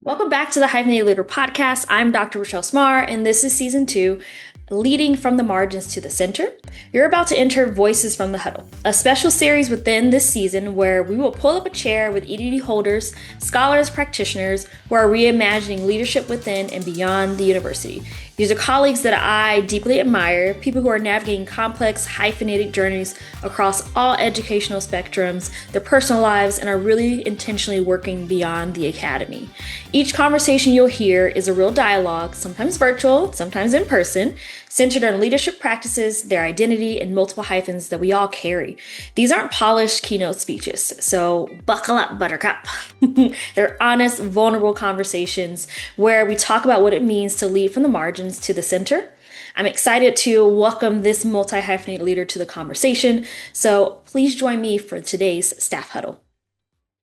Welcome back to the HyphenatEdD Leader podcast. I'm Dr. Rochelle Smarr, and this is season 2, Leading from the Margins to the Center. You're about to enter Voices from the Huddle, a special series within this season where we will pull up a chair with EdD holders, scholars, practitioners who are reimagining leadership within and beyond the university. These are colleagues that I deeply admire, people who are navigating complex, hyphenated journeys across all educational spectrums, their personal lives, and are really intentionally working beyond the academy. Each conversation you'll hear is a real dialogue, sometimes virtual, sometimes in person, centered on leadership practices, their identity, and multiple hyphens that we all carry. These aren't polished keynote speeches, so buckle up, Buttercup. They're honest, vulnerable conversations where we talk about what it means to lead from the margins to the center. I'm excited to welcome this multi-hyphenate leader to the conversation, so please join me for today's staff huddle.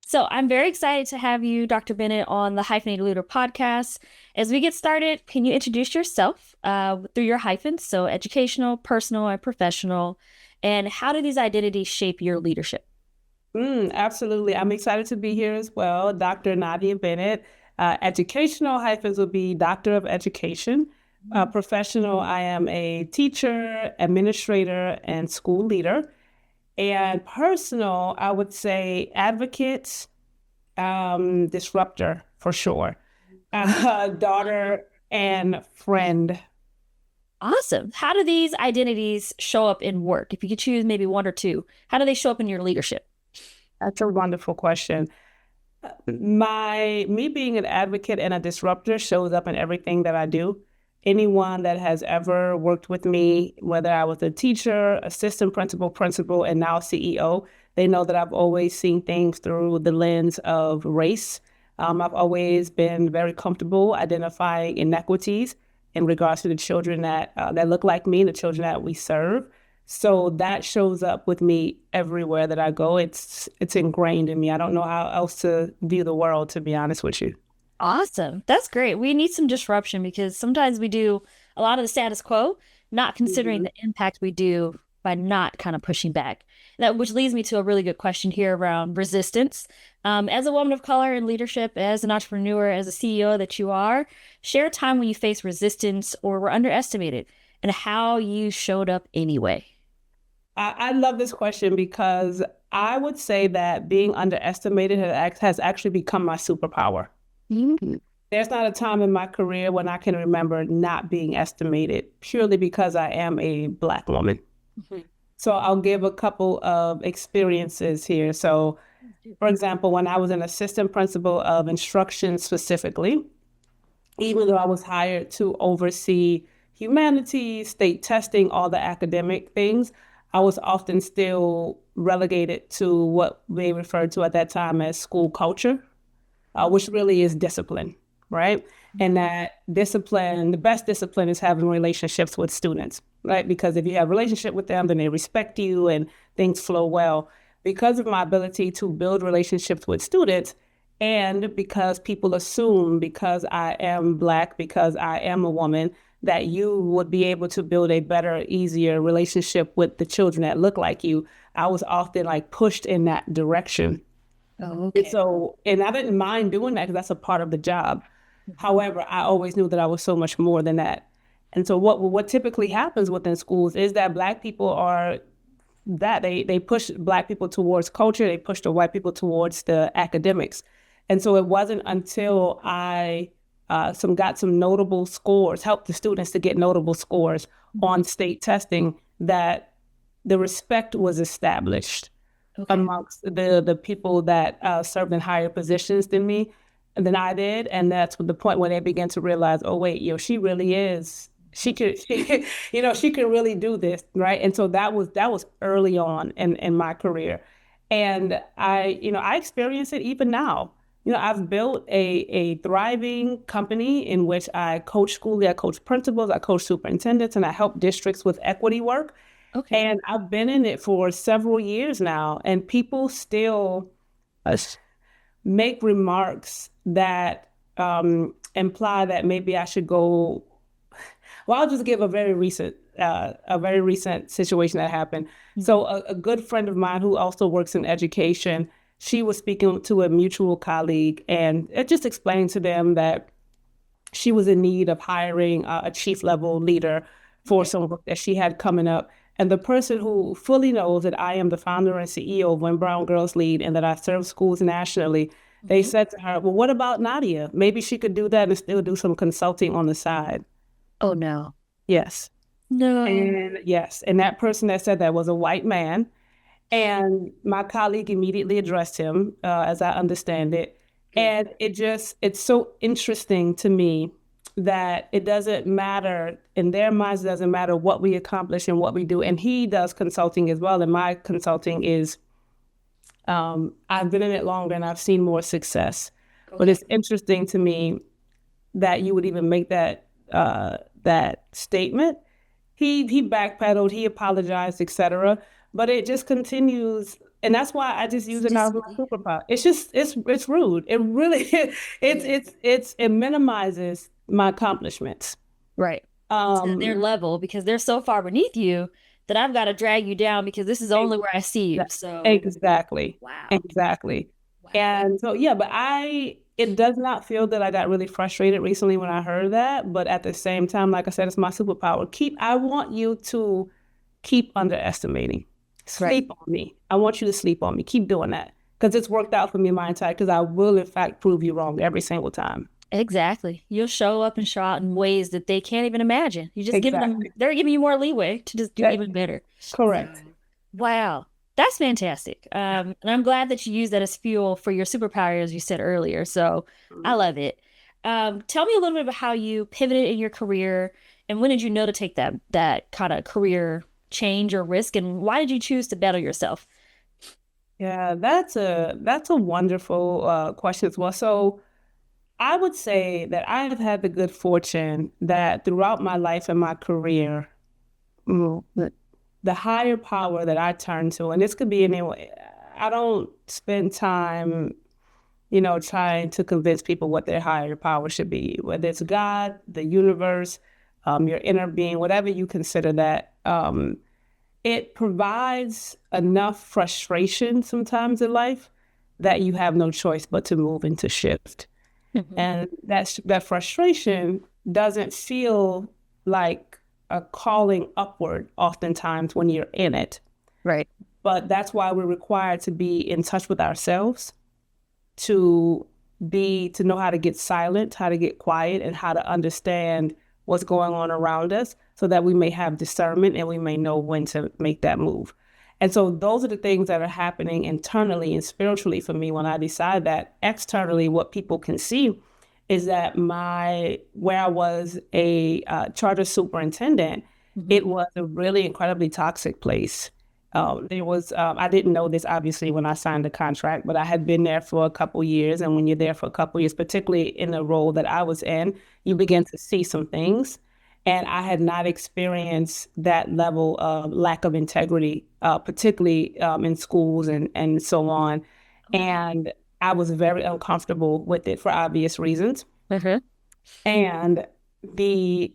So I'm very excited to have you, Dr. Bennett, on the HyphenatEdD Leader podcast. As we get started, can you introduce yourself through your hyphens? So educational, personal, and professional. And how do these identities shape your leadership? Absolutely. I'm excited to be here as well. Dr. Nadia Bennett. Educational hyphens would be Doctor of Education. Professional, I am a teacher, administrator, and school leader. And personal, I would say advocate, disruptor for sure. Daughter and friend. Awesome. How do these identities show up in work? If you could choose maybe one or two, how do they show up in your leadership? That's a wonderful question. Me being an advocate and a disruptor shows up in everything that I do. Anyone that has ever worked with me, whether I was a teacher, assistant principal, and now CEO, they know that I've always seen things through the lens of race. I've always been very comfortable identifying inequities in regards to the children that look like me, the children that we serve. So that shows up with me everywhere that I go. It's ingrained in me. I don't know how else to view the world, to be honest with you. Awesome. That's great. We need some disruption because sometimes we do a lot of the status quo, not considering the impact we do by not kind of pushing back. Which leads me to a really good question here around resistance. As a woman of color in leadership, as an entrepreneur, as a CEO that you are, share a time when you faced resistance or were underestimated and how you showed up anyway. I love this question because I would say that being underestimated has actually become my superpower. Mm-hmm. There's not a time in my career when I can remember not being estimated purely because I am a Black woman. Mm-hmm. So I'll give a couple of experiences here. So, for example, when I was an assistant principal of instruction specifically, even though I was hired to oversee humanities, state testing, all the academic things, I was often still relegated to what they referred to at that time as school culture, which really is discipline, right? And that discipline, the best discipline is having relationships with students, right? Because if you have a relationship with them, then they respect you and things flow well. Because of my ability to build relationships with students, and because people assume because I am Black, because I am a woman, that you would be able to build a better, easier relationship with the children that look like you, I was often like pushed in that direction. Oh, okay. And I didn't mind doing that because that's a part of the job. However, I always knew that I was so much more than that. And so what typically happens within schools is that Black people are that they push Black people towards culture, they push the white people towards the academics. And so it wasn't until I got some notable scores, helped the students to get notable scores on state testing, that the respect was established amongst the people that served in higher positions than I did. And that's the point where they began to realize, oh, wait, she really is. She could really do this, right? And so that was early on in my career. And I experience it even now. I've built a thriving company in which I coach schools, I coach principals, I coach superintendents, and I help districts with equity work. Okay. And I've been in it for several years now, and people still make remarks that imply that maybe I should go. Well, I'll just give a very recent situation that happened. Mm-hmm. So a good friend of mine who also works in education she was speaking to a mutual colleague, and it just explained to them that she was in need of hiring a chief level leader for some work that she had coming up. And the person who fully knows that I am the founder and CEO of When Brown Girls Lead and that I serve schools nationally, they said to her, well, what about Nadia? Maybe she could do that and still do some consulting on the side. Oh no. Yes. No. And yes. And that person that said that was a white man. And my colleague immediately addressed him, as I understand it. And it's so interesting to me that it doesn't matter, in their minds, it doesn't matter what we accomplish and what we do. And he does consulting as well. And my consulting is, I've been in it longer and I've seen more success. But it's interesting to me that you would even make that statement. He backpedaled, he apologized, etc. But it just continues, and that's why I just use it now as my superpower. It's rude. It really it minimizes my accomplishments. Right. To their level, because they're so far beneath you that I've got to drag you down because this is only where I see you. So exactly. wow. Exactly. Wow. And so yeah, but it does not feel that I got really frustrated recently when I heard that. But at the same time, like I said, it's my superpower. I want you to keep underestimating. Sleep on me. I want you to sleep on me. Keep doing that. Because it's worked out for me my entire, because I will in fact prove you wrong every single time. Exactly. You'll show up and show out in ways that they can't even imagine. You just giving them, they're giving you more leeway to just do even better. Correct. Wow. That's fantastic. And I'm glad that you use that as fuel for your superpower, as you said earlier. So I love it. Tell me a little bit about how you pivoted in your career and when did you know to take that kind of career change or risk, and why did you choose to better yourself? Yeah, that's a wonderful question as well. So I would say that I have had the good fortune that throughout my life and my career, the higher power that I turn to, and this could be anyway, I don't spend time, trying to convince people what their higher power should be, whether it's God, the universe, your inner being, whatever you consider that. It provides enough frustration sometimes in life that you have no choice but to move into shift. And that frustration doesn't feel like a calling upward oftentimes when you're in it. Right. But that's why we're required to be in touch with ourselves, to know how to get silent, how to get quiet, and how to understand what's going on around us so that we may have discernment and we may know when to make that move. And so those are the things that are happening internally and spiritually for me when I decide that. Externally, what people can see is that where I was a charter superintendent, it was a really incredibly toxic place. I didn't know this obviously when I signed the contract, but I had been there for a couple years. And when you're there for a couple years, particularly in the role that I was in, you begin to see some things. And I had not experienced that level of lack of integrity, particularly in schools and so on. And I was very uncomfortable with it for obvious reasons. And the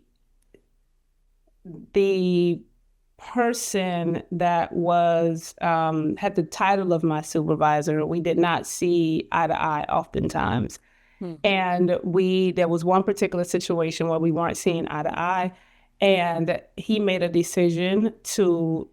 person that was had the title of my supervisor, we did not see eye to eye oftentimes. And there was one particular situation where we weren't seeing eye to eye, and he made a decision to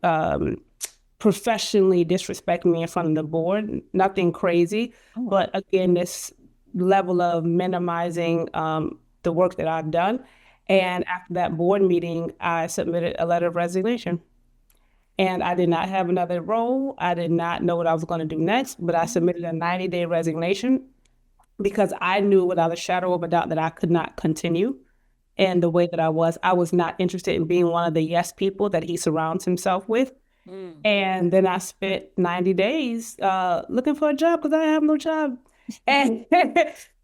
professionally disrespect me in front of the board. Nothing crazy, but again, this level of minimizing the work that I've done. And after that board meeting, I submitted a letter of resignation. And I did not have another role. I did not know what I was going to do next, but I submitted a 90-day resignation because I knew without a shadow of a doubt that I could not continue in the way that I was. I was not interested in being one of the yes people that he surrounds himself with. And then I spent 90 days looking for a job because I have no job. And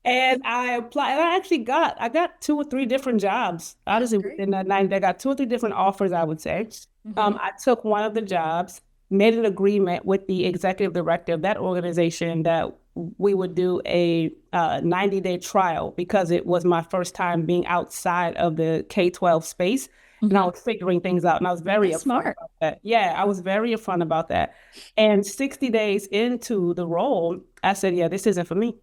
and I applied, and I got 2 or 3 different jobs. Honestly, within that 90 days, I got 2 or 3 different offers, I would say. I took one of the jobs, made an agreement with the executive director of that organization that we would do a 90-day trial because it was my first time being outside of the K-12 space. and I was figuring things out. And I was very That's upfront smart. about that. Yeah, I was very upfront about that. And 60 days into the role, I said, yeah, this isn't for me.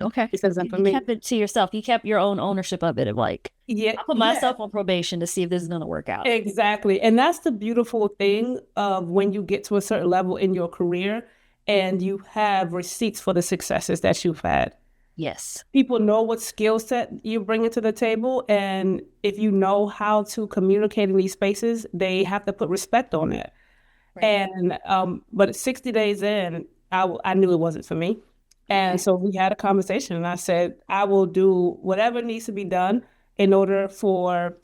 Okay. This isn't for You me. kept it to yourself. You kept your own ownership of it. Of like, Yeah, I'll put yeah. myself on probation to see if this is going to work out. Exactly. And that's the beautiful thing of when you get to a certain level in your career and you have receipts for the successes that you've had. Yes. People know what skill set you bring into the table. And if you know how to communicate in these spaces, they have to put respect on it. Right. And, but 60 days in, I knew it wasn't for me. And so we had a conversation and I said, I will do whatever needs to be done in order for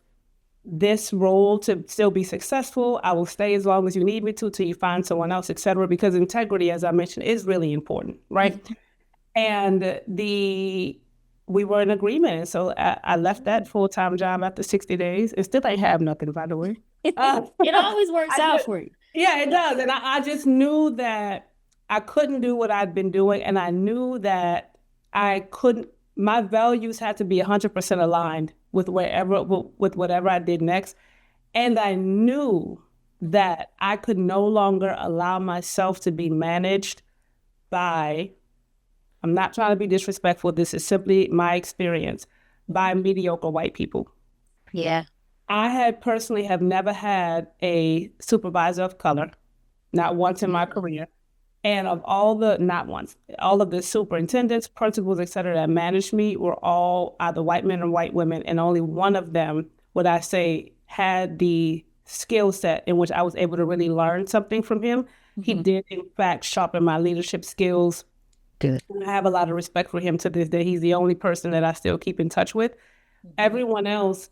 this role to still be successful. I will stay as long as you need me to till you find someone else, et cetera, because integrity, as I mentioned, is really important, right? And we were in agreement. So I left that full-time job after 60 days. It still ain't have nothing, by the way. It always works out for you. Yeah, it does. And I just knew that I couldn't do what I'd been doing. And I knew that my values had to be 100% aligned with whatever I did next. And I knew that I could no longer allow myself to be managed by, I'm not trying to be disrespectful, this is simply my experience, by mediocre white people. Yeah. I had personally have never had a supervisor of color, not once in my career. And not once, all of the superintendents, principals, et cetera, that managed me were all either white men or white women. And only one of them, would I say, had the skill set in which I was able to really learn something from him. He did, in fact, sharpen my leadership skills. Good. I have a lot of respect for him to this day. He's the only person that I still keep in touch with. Everyone else,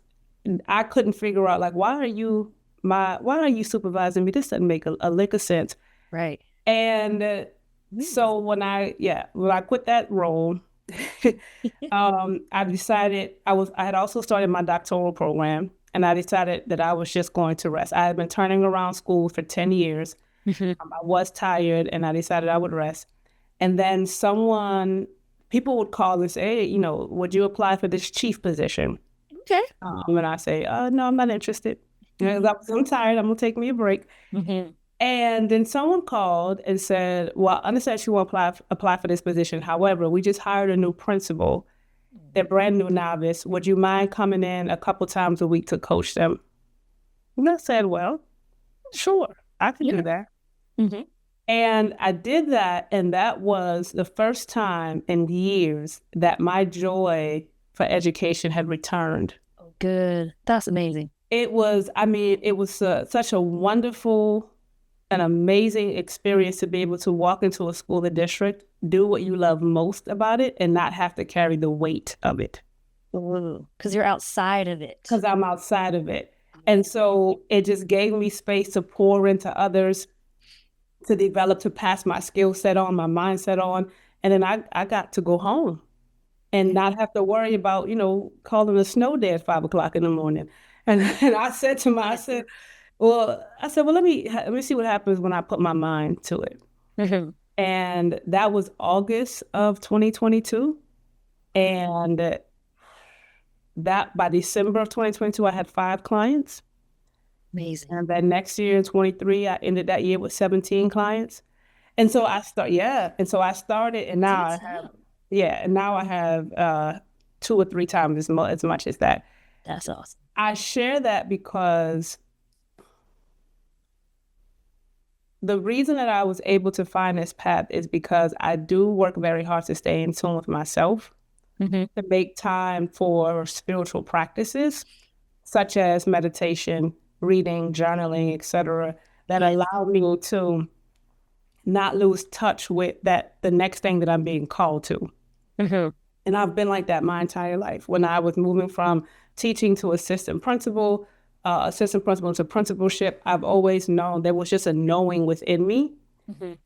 I couldn't figure out, like, why are you supervising me? This doesn't make a lick of sense. Right. And so when I quit that role, I decided I had also started my doctoral program, and I decided that I was just going to rest. I had been turning around school for 10 years. I was tired, and I decided I would rest. And then people would call and say, hey, would you apply for this chief position? Okay. And I say, no, I'm not interested. I'm tired. I'm going to take me a break. And then someone called and said, well, I understand she won't apply for this position. However, we just hired a new principal. They're brand new novice. Would you mind coming in a couple times a week to coach them? And I said, well, sure, I can do that. And I did that. And that was the first time in years that my joy for education had returned. Oh, good. That's amazing. It was such a wonderful, an amazing experience to be able to walk into a school or district, do what you love most about it, and not have to carry the weight of it. Because you're outside of it. Because I'm outside of it. And so it just gave me space to pour into others, to develop, to pass my skill set on, my mindset on. And then I got to go home and not have to worry about, calling a snow day at 5 o'clock in the morning. And I said, well, let me see what happens when I put my mind to it. And that was August of 2022. And that by December of 2022, I had 5 clients. Amazing. And then next year in 23, I ended that year with 17 clients. And so I started, and now I have 2 or 3 times as much as that. That's awesome. I share that because the reason that I was able to find this path is because I do work very hard to stay in tune with myself, to make time for spiritual practices, such as meditation, reading, journaling, etc., that allow me to not lose touch with the next thing that I'm being called to. And I've been like that my entire life. When I was moving from teaching to assistant principal to principalship, I've always known there was just a knowing within me.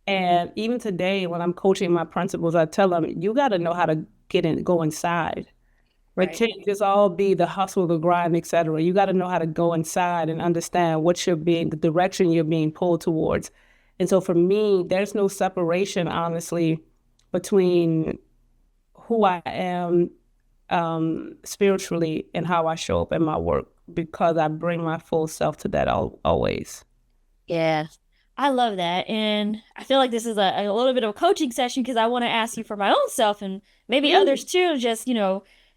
And even today, when I'm coaching my principals, I tell them, you got to know how to go inside. Right. It can't just all be the hustle, the grind, et cetera. You got to know how to go inside and understand the direction you're being pulled towards. And so for me, there's no separation, honestly, between who I am spiritually and how I show up in my work. because I bring my full self to that always. Yeah, I love that. And I feel like this is a little bit of a coaching session because I want to ask you for my own self and maybe others too, just,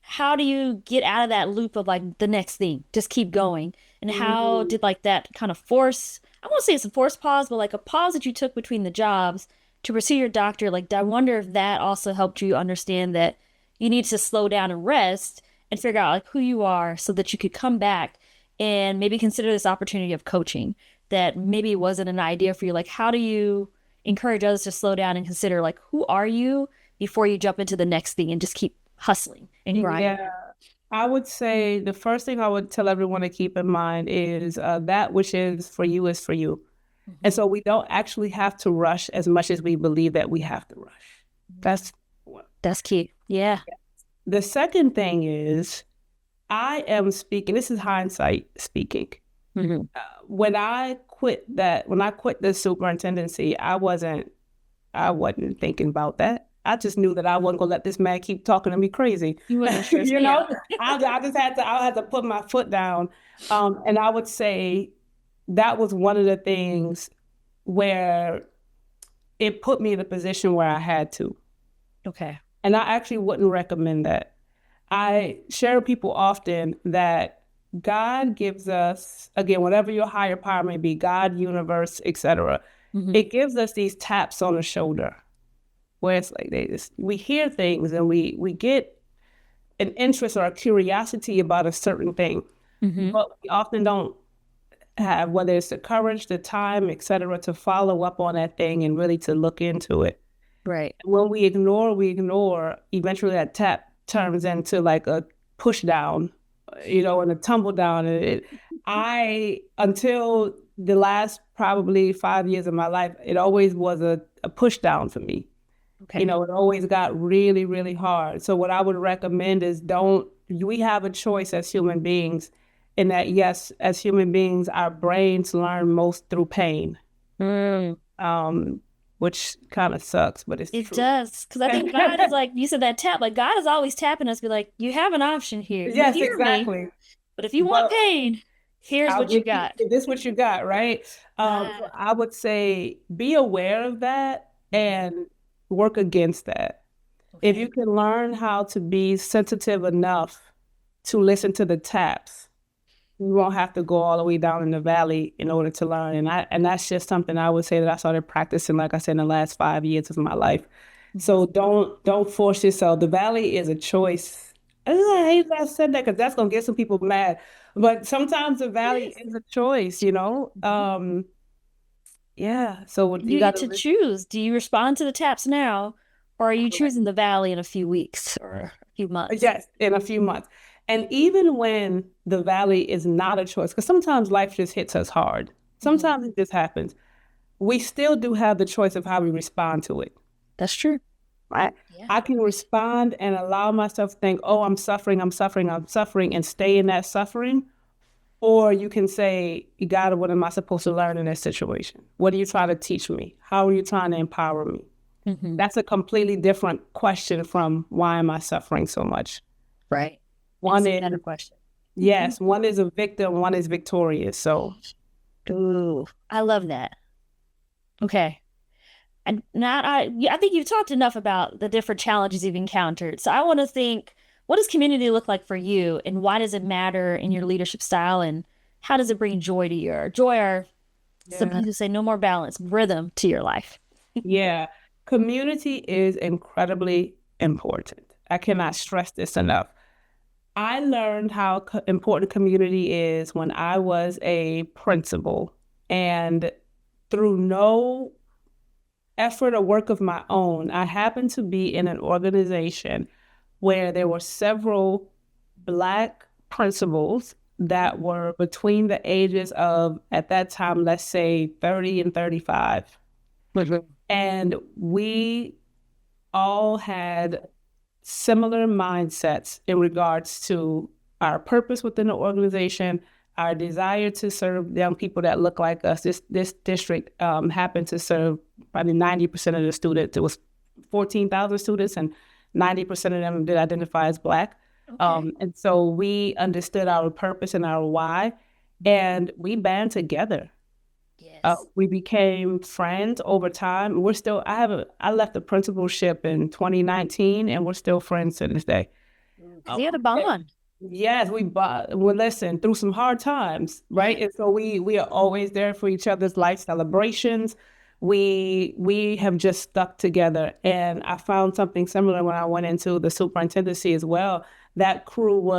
how do you get out of that loop of like the next thing? Just keep going. And how did like that kind of force, I won't say it's a forced pause, but like a pause that you took between the jobs to pursue your doctor? Like, I wonder if that also helped you understand that you need to slow down and rest and figure out like who you are so that you could come back and maybe consider this opportunity of coaching that maybe wasn't an idea for you. Like, how do you encourage others to slow down and consider like who are you before you jump into the next thing and just keep hustling and grinding? Yeah, I would say the first thing I would tell everyone to keep in mind is that which is for you is for you. And so we don't actually have to rush as much as we believe that we have to rush. That's key. Yeah. The second thing is I am speaking, this is hindsight speaking. Mm-hmm. When I quit the superintendency, I wasn't thinking about that. I just knew that I wasn't gonna let this man keep talking to me crazy. You wouldn't stress You me know, out. I had to put my foot down. And I would say that was one of the things where it put me in a position where I had to. Okay. And I actually wouldn't recommend that. I share with people often that God gives us, again, whatever your higher power may be, God, universe, etc. It gives us these taps on the shoulder where it's like we hear things and we get an interest or a curiosity about a certain thing, but we often don't have, whether it's the courage, the time, etc., to follow up on that thing and really to look into it. Right. When we ignore, eventually that tap turns into like a push down, and a tumble down. Until the last probably 5 years of my life, it always was a push down for me. Okay. It always got really, really hard. So what I would recommend is we have a choice as human beings in that, yes, as human beings, our brains learn most through pain. Which kind of sucks, but it's true. It does. Because I think God is like, you said that tap, like God is always tapping us, be like, you have an option here. Yes, exactly. But if you want pain, here's what you got. This is what you got, right? I would say be aware of that and work against that. Okay. If you can learn how to be sensitive enough to listen to the taps, you won't have to go all the way down in the valley in order to learn. And that's just something I would say that I started practicing, like I said, in the last 5 years of my life. So don't force yourself. The valley is a choice. I hate that I said that because that's going to get some people mad. But sometimes the valley is a choice, Yeah. So you get to choose. Do you respond to the taps now, or are you choosing the valley in a few weeks or a few months? Yes, in a few months. And even when the valley is not a choice, because sometimes life just hits us hard. Sometimes it just happens. We still do have the choice of how we respond to it. That's true. Right? Yeah. I can respond and allow myself to think, oh, I'm suffering, and stay in that suffering. Or you can say, God, what am I supposed to learn in this situation? What are you trying to teach me? How are you trying to empower me? That's a completely different question from why am I suffering so much? Right. One is a question. Yes, one is a victim, one is victorious. So, ooh, I love that. Okay. And now I think you've talked enough about the different challenges you've encountered. So I want to think, what does community look like for you, and why does it matter in your leadership style, and how does it bring joy to some people say no more balance, rhythm to your life? Yeah. Community is incredibly important. I cannot stress this enough. I learned how important community is when I was a principal, and through no effort or work of my own, I happened to be in an organization where there were several Black principals that were between the ages of, at that time, let's say 30 and 35. And we all had similar mindsets in regards to our purpose within the organization, our desire to serve young people that look like us. This district happened to serve probably 90% of the students. It was 14,000 students, and 90% of them did identify as Black. Okay. And so we understood our purpose and our why, and we band together. Yes. We became friends over time. I left the principalship in 2019, and we're still friends to this day. Because you had a bond. Yes, we listen through some hard times, right? And so we are always there for each other's life celebrations. We have just stuck together, and I found something similar when I went into the superintendency as well. That crew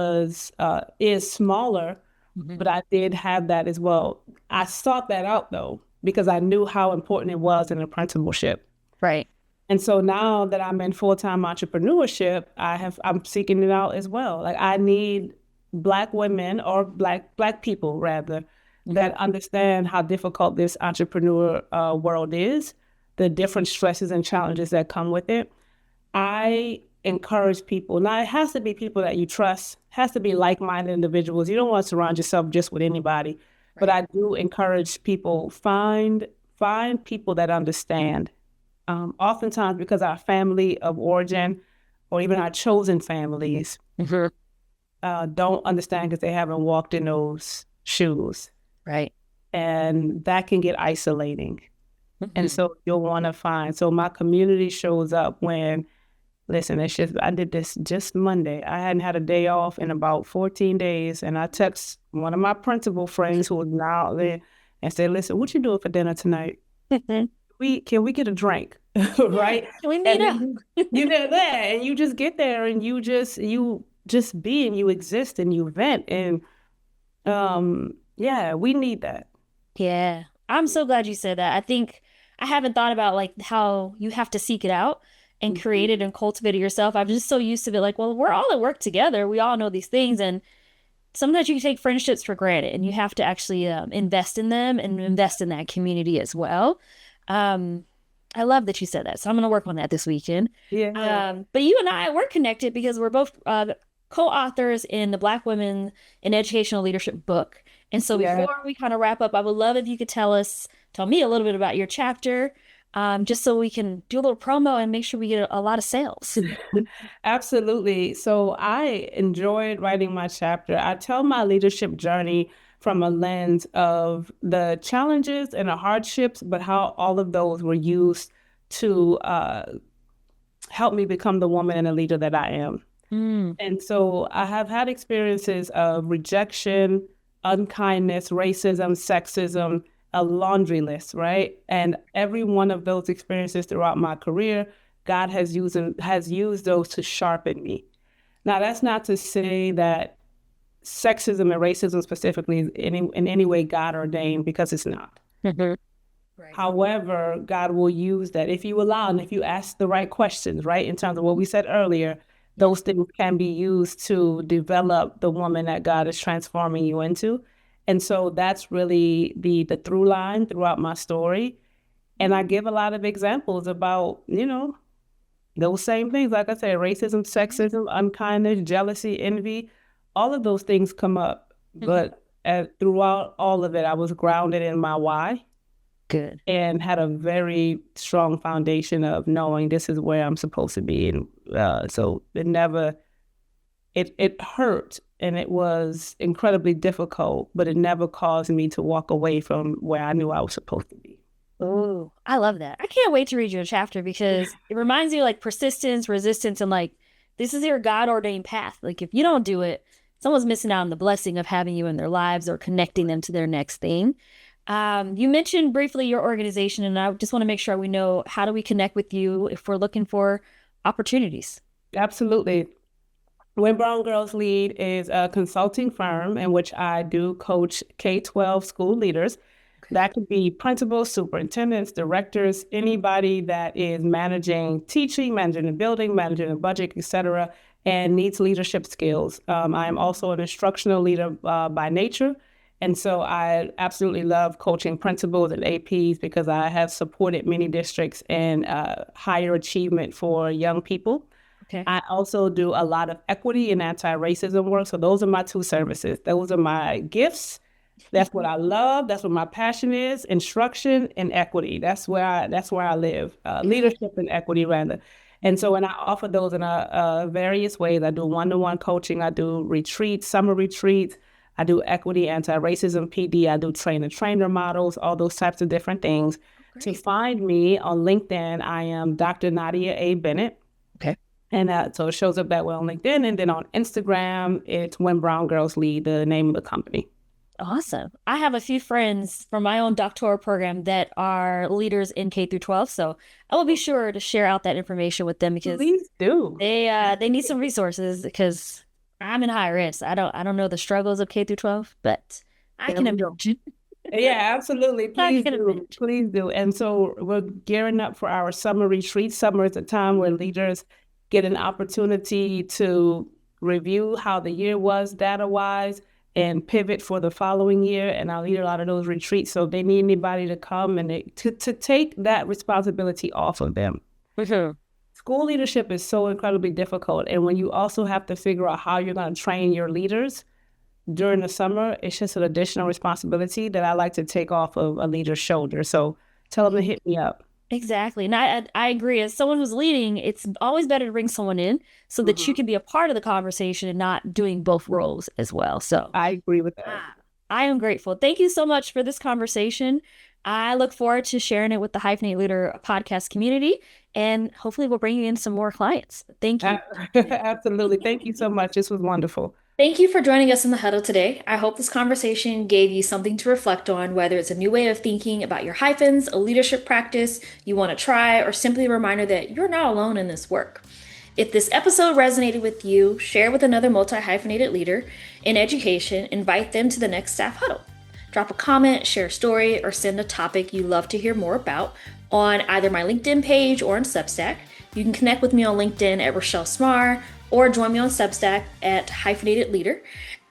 is smaller, Mhm. but I did have that as well. I sought that out though because I knew how important it was in a principalship. Right. And so now that I'm in full-time entrepreneurship, I'm seeking it out as well. Like I need Black women or black people rather that understand how difficult this entrepreneur world is, the different stresses and challenges that come with it. I encourage people. Now it has to be people that you trust, has to be like-minded individuals. You don't want to surround yourself just with anybody. But Right. I do encourage people, find people that understand. Oftentimes, because our family of origin or even our chosen families Mhm. don't understand because they haven't walked in those shoes. Right. And that can get isolating. And Mhm. so you'll want to find, so my community shows up when, listen, I did this just Monday. I hadn't had a day off in about 14 days. And I text one of my principal friends who is now there and said, listen, what you doing for dinner tonight? Can we get a drink? Yeah. Right? Can we meet And up? then you're there and you just get there and you just be and you exist and you vent. And yeah, we need that. Yeah. I'm so glad you said that. I think I haven't thought about like how you have to seek it out and create Mhm. it and cultivate it yourself. I'm just so used to it. Like, well, we're all at work together. We all know these things. And sometimes you can take friendships for granted and you have to actually invest in them and invest in that community as well. Um, I love that you said that. So I'm going to work on that this weekend. Yeah. But you and I, we're connected because we're both co-authors in the Black Women in Educational Leadership book. And so Yeah. before we kind of wrap up, I would love if you could tell me a little bit about your chapter, just so we can do a little promo and make sure we get a lot of sales. Absolutely. So I enjoyed writing my chapter. I tell my leadership journey from a lens of the challenges and the hardships, but how all of those were used to help me become the woman and the leader that I am. Mm, And so I have had experiences of rejection, unkindness, racism, sexism, a laundry list, right? And every one of those experiences throughout my career, God has used those to sharpen me. Now, that's not to say that sexism and racism specifically is in any way God ordained, because it's not. mhm. Right. However, God will use that if you allow and if you ask the right questions, right? In terms of what we said earlier, those Yes. things can be used to develop the woman that God is transforming you into. And so that's really the through line throughout my story. And I give a lot of examples about, those same things. Like I said, racism, sexism, unkindness, jealousy, envy, all of those things come up. Mhm. But throughout all of it, I was grounded in my why Good. and had a very strong foundation of knowing this is where I'm supposed to be. And so it hurt and it was incredibly difficult, but it never caused me to walk away from where I knew I was supposed to be. Oh, I love that. I can't wait to read your chapter because it reminds you like persistence, resistance, and like this is your God ordained path. Like if you don't do it, someone's missing out on the blessing of having you in their lives or connecting them to their next thing. You mentioned briefly your organization, and I just want to make sure we know how do we connect with you if we're looking for opportunities. Absolutely. When Brown Girls Lead is a consulting firm in which I do coach K-12 school leaders. That could be principals, superintendents, directors, anybody that is managing teaching, managing a building, managing a budget, etc., and needs leadership skills. I am also an instructional leader by nature. And so I absolutely love coaching principals and APs because I have supported many districts in higher achievement for young people. Okay. I also do a lot of equity and anti-racism work. So those are my two services. Those are my gifts. That's what I love. That's what my passion is. Instruction and equity. That's where I live. Good. Leadership and equity rather. And so, and I offer those in various ways. I do one-to-one coaching. I do retreats, summer retreats. I do equity, anti-racism, PD. I do trainer models, all those types of different things. To find me on LinkedIn, I am Dr. Nadia A. Bennett. Okay. And so it shows up that way on LinkedIn. And then on Instagram, it's When Brown Girls Lead, the name of the company. Awesome. I have a few friends from my own doctoral program that are leaders in K through 12. So I will be sure to share out that information with them because Please do. they need some resources because I'm in higher ed. So I don't know the struggles of K through 12, but I can imagine. Yeah, absolutely. Please can do. imagine. Please do. And so we're gearing up for our summer retreat. Summer is a time where leaders get an opportunity to review how the year was data-wise and pivot for the following year. And I lead a lot of those retreats. So they need anybody to come and to take that responsibility off of them. Mm-hmm. School leadership is so incredibly difficult. And when you also have to figure out how you're going to train your leaders during the summer, it's just an additional responsibility that I like to take off of a leader's shoulder. So tell them to hit me up. Exactly. And I agree. As someone who's leading, it's always better to bring someone in so that you can be a part of the conversation and not doing both roles as well. So I agree with that. I am grateful. Thank you so much for this conversation. I look forward to sharing it with the HyphenatEdD Leader podcast community, and hopefully we'll bring you in some more clients. Thank you. Absolutely. Thank you so much. This was wonderful. Thank you for joining us in the huddle today. I hope this conversation gave you something to reflect on, whether it's a new way of thinking about your hyphens, a leadership practice you want to try, or simply a reminder that you're not alone in this work. If this episode resonated with you, share with another multi-hyphenated leader in education, invite them to the next staff huddle. Drop a comment, share a story, or send a topic you'd love to hear more about on either my LinkedIn page or on Substack. You can connect with me on LinkedIn at RSmarr or join me on Substack at HyphenatEdDLeader,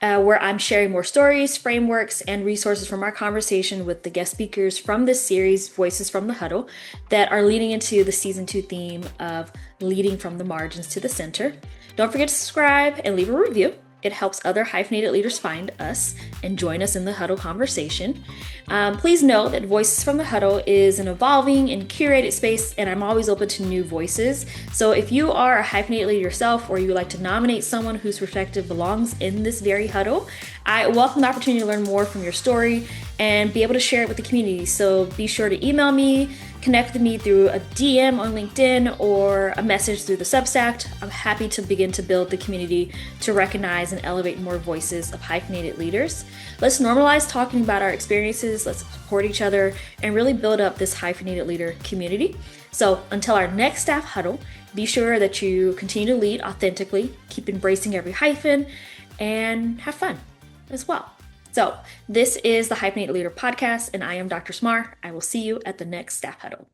where I'm sharing more stories, frameworks, and resources from our conversation with the guest speakers from this series, Voices from the Huddle, that are leading into the season 2 theme of leading from the margins to the center. Don't forget to subscribe and leave a review. It helps other hyphenated leaders find us and join us in the huddle conversation. Please know that Voices from the Huddle is an evolving and curated space, and I'm always open to new voices. So if you are a hyphenated leader yourself, or you would like to nominate someone whose perspective belongs in this very huddle, I welcome the opportunity to learn more from your story and be able to share it with the community. So be sure to email me, connect with me through a DM on LinkedIn or a message through the Substack. I'm happy to begin to build the community to recognize and elevate more voices of hyphenated leaders. Let's normalize talking about our experiences, let's support each other, and really build up this hyphenated leader community. So until our next staff huddle, be sure that you continue to lead authentically, keep embracing every hyphen, and have fun as well. So this is the HyphenatEdD Leader podcast, and I am Dr. Smarr. I will see you at the next staff huddle.